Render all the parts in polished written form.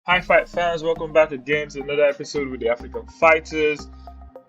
Hi, fight fans. Welcome back again to another episode with the African Fighters.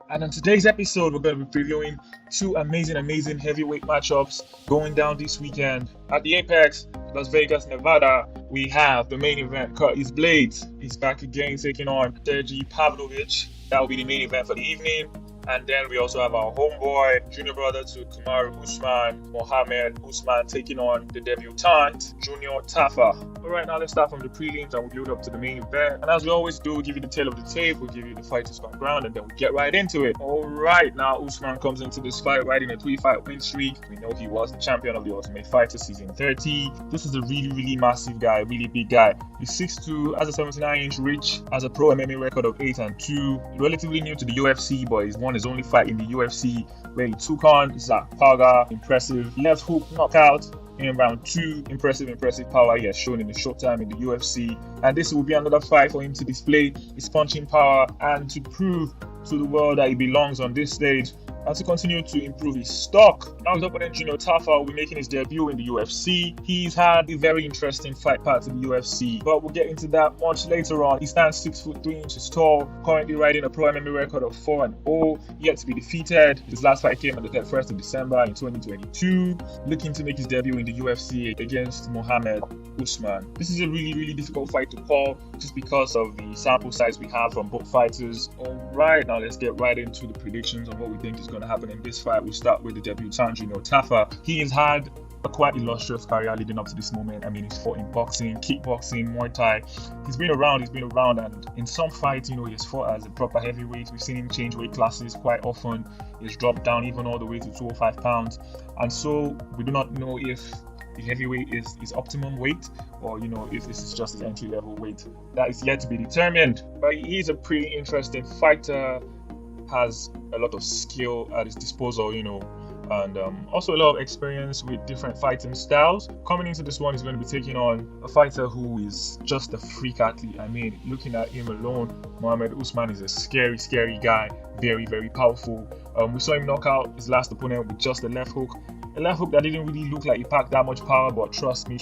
And on today's episode, we're going to be previewing two amazing heavyweight matchups going down this weekend at the Apex, Las Vegas, Nevada. We have the main event. Curtis Blaydes. He's back again taking on Sergei Pavlovich. That will be the main event for the evening. And then we also have our homeboy, junior brother to Kamaru Usman, Mohammed Usman, taking on the debutant, Junior Tafa. All right, now let's start from the prelims and we'll build up to the main event. And as we always do, we'll give you the tail of the tape, we'll give you the fighter's background, and then we'll get right into it. All right, now Usman comes into this fight riding a 3-fight win streak. We know he was the champion of the Ultimate Fighter Season 30. This is a really massive guy, really big guy. He's 6'2", has a 79-inch reach, has a pro MMA record of 8-2. Relatively new to the UFC, but he's won his only fight in the UFC where he took on Zach Parga. Impressive left hook knockout in round 2. Impressive power he has shown in a short time in the UFC, and this will be another fight for him to display his punching power and to prove to the world that he belongs on this stage and to continue to improve his stock. Now his opponent Junior Tafa will be making his debut in the UFC. He's had a very interesting fight path in the UFC, but we'll get into that much later on. He stands 6'3" tall, currently riding a pro MMA record of 4-0, yet to be defeated. His last fight came on the 31st of December in 2022, looking to make his debut in the UFC against Mohammed Usman. This is a really difficult fight to call just because of the sample size we have from both fighters. Alright, now let's get right into the predictions on what we think is going to happen in this fight. We'll start with the debutant, Junior Tafa. He has had a quite illustrious career leading up to this moment. I mean, he's fought in boxing, kickboxing, Muay Thai. He's been around, and in some fights, he has fought as a proper heavyweight. We've seen him change weight classes quite often. He's dropped down even all the way to 205 pounds. And so we do not know if the heavyweight is his optimum weight, or if this is just his entry level weight. That is yet to be determined. But he is a pretty interesting fighter, has a lot of skill at his disposal, and also a lot of experience with different fighting styles. Coming into this one, he's going to be taking on a fighter who is just a freak athlete. I mean, looking at him alone, Mohammed Usman is a scary guy, very powerful. We saw him knock out his last opponent with just a left hook. A left hook that didn't really look like it packed that much power, but trust me,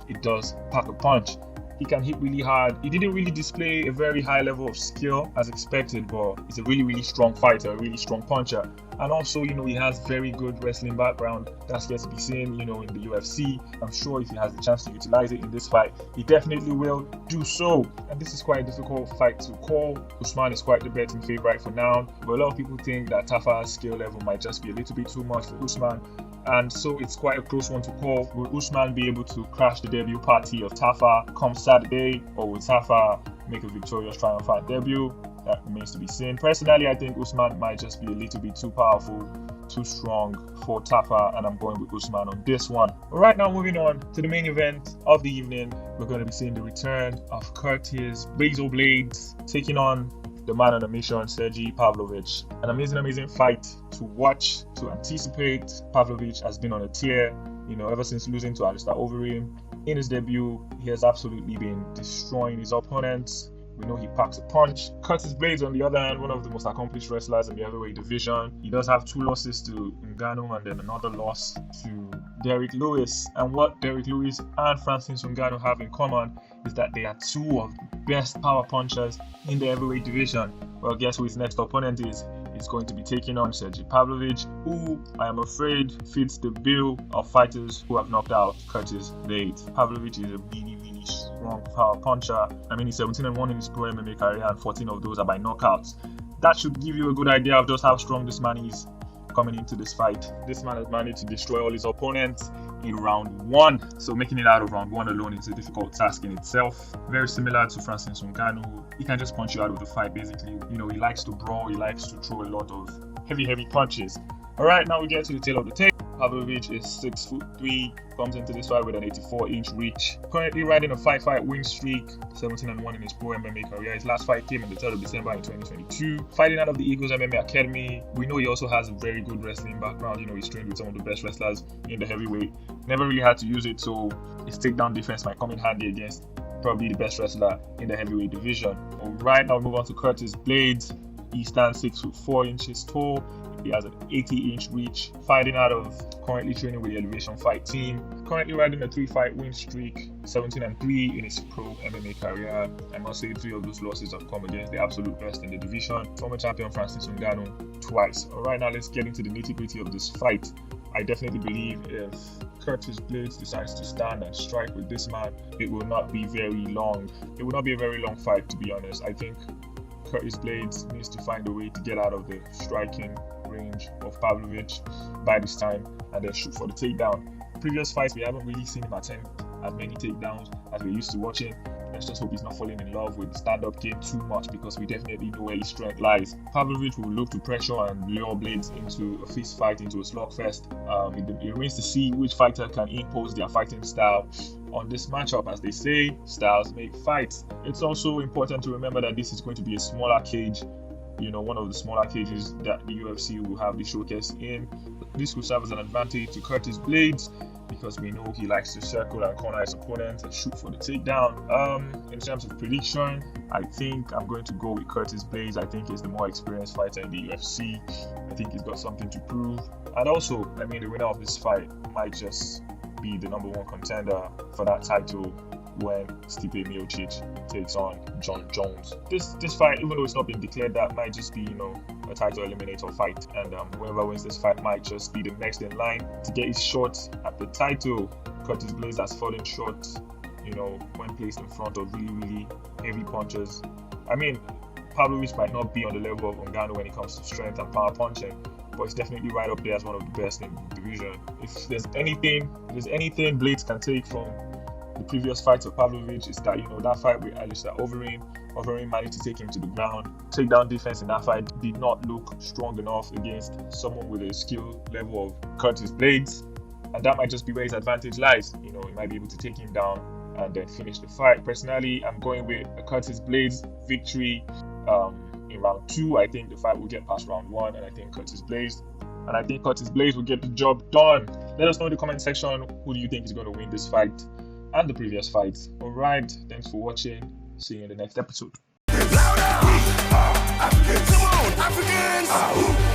it does pack a punch. He can hit really hard. He didn't really display a very high level of skill as expected, but he's a really strong fighter, a really strong puncher. And also, he has very good wrestling background. That's yet to be seen, in the UFC. I'm sure if he has the chance to utilize it in this fight, he definitely will do so. And this is quite a difficult fight to call. Usman is quite the betting favorite for now, but a lot of people think that Tafa's skill level might just be a little bit too much for Usman. And so it's quite a close one to call. Will Usman be able to crash the debut party of Tafa come Saturday, or will Tafa make a victorious triumphant debut? That remains to be seen. Personally, I think Usman might just be a little bit too powerful, too strong for Tafa, and I'm going with Usman on this one. Alright, now moving on to the main event of the evening. We're going to be seeing the return of Curtis Blaydes taking on the man on a mission, Sergei Pavlovich. An amazing fight to watch, to anticipate. Pavlovich has been on a tear, ever since losing to Alistair Overeem. In his debut, he has absolutely been destroying his opponents. We know he packs a punch. Curtis Blaydes, on the other hand, one of the most accomplished wrestlers in the heavyweight division. He does have 2 losses to Ngannou and then another loss to Derrick Lewis. And what Derrick Lewis and Francis Ngannou have in common is that they are 2 of the best power punchers in the heavyweight division. Well, guess who his next opponent is? He's going to be taking on Sergei Pavlovich, who I am afraid fits the bill of fighters who have knocked out Curtis Blaydes. Pavlovich is a really strong power puncher. I mean, he's 17-1 in his pro MMA career, and 14 of those are by knockouts. That should give you a good idea of just how strong this man is coming into this fight. This man has managed to destroy all his opponents in round 1, so making it out of round 1 alone is a difficult task in itself. Very similar to Francis Ngannou, he can just punch you out of the fight basically. He likes to brawl, he likes to throw a lot of heavy punches. Alright, now we get to the tail of the tape. Pavlovich is 6'3", comes into this fight with an 84-inch reach. Currently riding a 5-fight win streak, 17-1 in his pro MMA career. His last fight came on the 3rd of December in 2022. Fighting out of the Eagles MMA Academy. We know he also has a very good wrestling background. He's trained with some of the best wrestlers in the heavyweight. Never really had to use it, so his takedown defense might come in handy against probably the best wrestler in the heavyweight division. Alright, now move on to Curtis Blaydes. He stands 6'4" tall. He has an 80-inch reach, fighting out of currently training with the Elevation Fight team. Currently riding a 3-fight win streak, 17-3 in his pro MMA career. I must say 3 of those losses have come against the absolute best in the division. Former champion Francis Ngannou twice. Alright, now let's get into the nitty-gritty of this fight. I definitely believe if Curtis Blaydes decides to stand and strike with this man, it will not be very long. It will not be a very long fight, to be honest. I think Curtis Blaydes needs to find a way to get out of the striking range of Pavlovich by this time and then shoot for the takedown. Previous fights, we haven't really seen him attempt as many takedowns as we're used to watching. Let's just hope he's not falling in love with the stand-up game too much, because we definitely know where his strength lies. Pavlovich will look to pressure and lure Blaydes into a fist fight, into a slugfest. It remains to see which fighter can impose their fighting style on this matchup. As they say, styles make fights. It's also important to remember that this is going to be a smaller cage, one of the smaller cages that the UFC will have the showcase in. This will serve as an advantage to Curtis Blaydes, because we know he likes to circle and corner his opponent and shoot for the takedown. In terms of prediction, I think I'm going to go with Curtis Blaydes. I think he's the more experienced fighter in the UFC. I think he's got something to prove. And also, the winner of this fight might just be the #1 contender for that title when Stipe Miocic takes on John Jones. This fight, even though it's not been declared, that might just be, a title eliminator fight, and whoever wins this fight might just be the next in line to get his shot at the title. Curtis Blaydes has fallen short, when placed in front of really, really heavy punches. Pavlovich might not be on the level of Ngannou when it comes to strength and power punching, but it's definitely right up there as one of the best in the division. If there's anything Blaydes can take from the previous fights of Pavlovich, is that that fight with Alistair Overeem managed to take him to the ground. Takedown defense in that fight did not look strong enough against someone with a skill level of Curtis Blaydes, and that might just be where his advantage lies. He might be able to take him down and then finish the fight. Personally, I'm going with a Curtis Blaydes victory in round 2. I think the fight will get past round 1, and I think Curtis Blaydes will get the job done. Let us know in the comment section, who do you think is going to win this fight and the previous fights. Alright, thanks for watching. See you in the next episode. Louder! We are Africans. Come on, Africans!